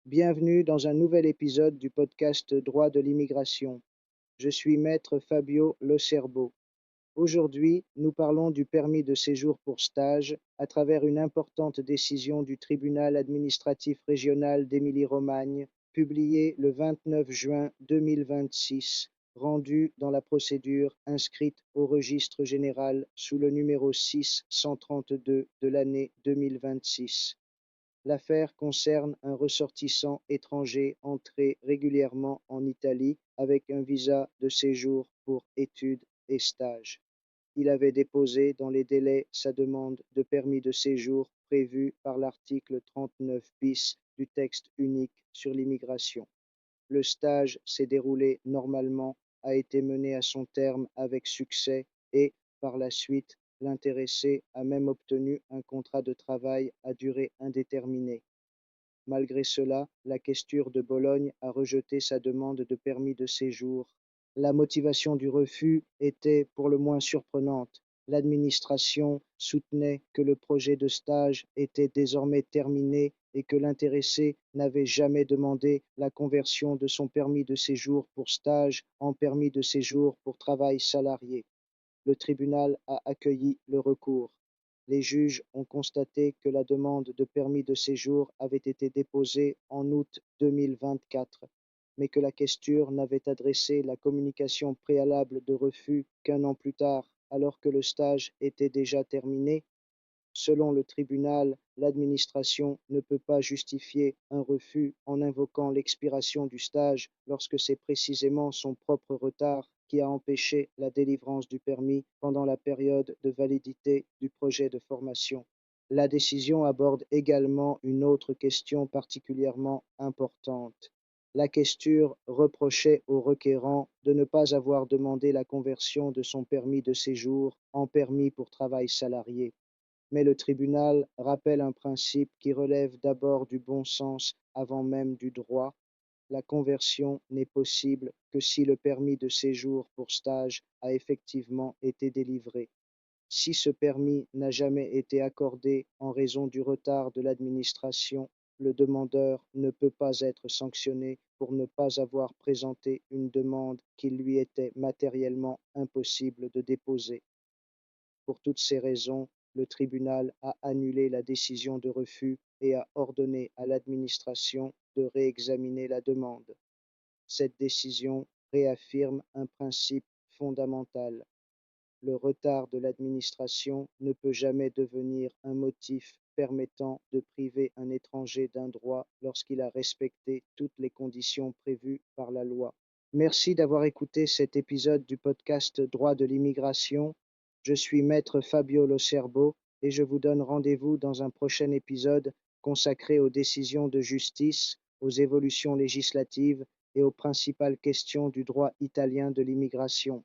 Bienvenue dans un nouvel épisode du podcast Droit de l'immigration. Je suis maître Fabio Locerbo. Aujourd'hui, nous parlons du permis de séjour pour stage à travers une importante décision du tribunal administratif régional d'Émilie-Romagne, publiée le 29 juin 2026, rendue dans la procédure inscrite au registre général sous le numéro 632 de l'année 2026. L'affaire concerne un ressortissant étranger entré régulièrement en Italie avec un visa de séjour pour études et stages. Il avait déposé dans les délais sa demande de permis de séjour prévue par l'article 39 bis du texte unique sur l'immigration. Le stage s'est déroulé normalement, a été mené à son terme avec succès et, par la suite, l'intéressé a même obtenu un contrat de travail à durée indéterminée. Malgré cela, la questure de Bologne a rejeté sa demande de permis de séjour. La motivation du refus était pour le moins surprenante. L'administration soutenait que le projet de stage était désormais terminé et que l'intéressé n'avait jamais demandé la conversion de son permis de séjour pour stage en permis de séjour pour travail salarié. Le tribunal a accueilli le recours. Les juges ont constaté que la demande de permis de séjour avait été déposée en août 2024, mais que la questure n'avait adressé la communication préalable de refus qu'un an plus tard, alors que le stage était déjà terminé. Selon le tribunal, l'administration ne peut pas justifier un refus en invoquant l'expiration du stage lorsque c'est précisément son propre retard qui a empêché la délivrance du permis pendant la période de validité du projet de formation. La décision aborde également une autre question particulièrement importante. La questure reprochait au requérant de ne pas avoir demandé la conversion de son permis de séjour en permis pour travail salarié. Mais le tribunal rappelle un principe qui relève d'abord du bon sens avant même du droit. La conversion n'est possible que si le permis de séjour pour stage a effectivement été délivré. Si ce permis n'a jamais été accordé en raison du retard de l'administration, le demandeur ne peut pas être sanctionné pour ne pas avoir présenté une demande qu'il lui était matériellement impossible de déposer. Pour toutes ces raisons, le tribunal a annulé la décision de refus et a ordonné à l'administration de réexaminer la demande. Cette décision réaffirme un principe fondamental. Le retard de l'administration ne peut jamais devenir un motif permettant de priver un étranger d'un droit lorsqu'il a respecté toutes les conditions prévues par la loi. Merci d'avoir écouté cet épisode du podcast Droit de l'immigration. Je suis maître Fabio Locerbo et je vous donne rendez-vous dans un prochain épisode consacré aux décisions de justice, aux évolutions législatives et aux principales questions du droit italien de l'immigration.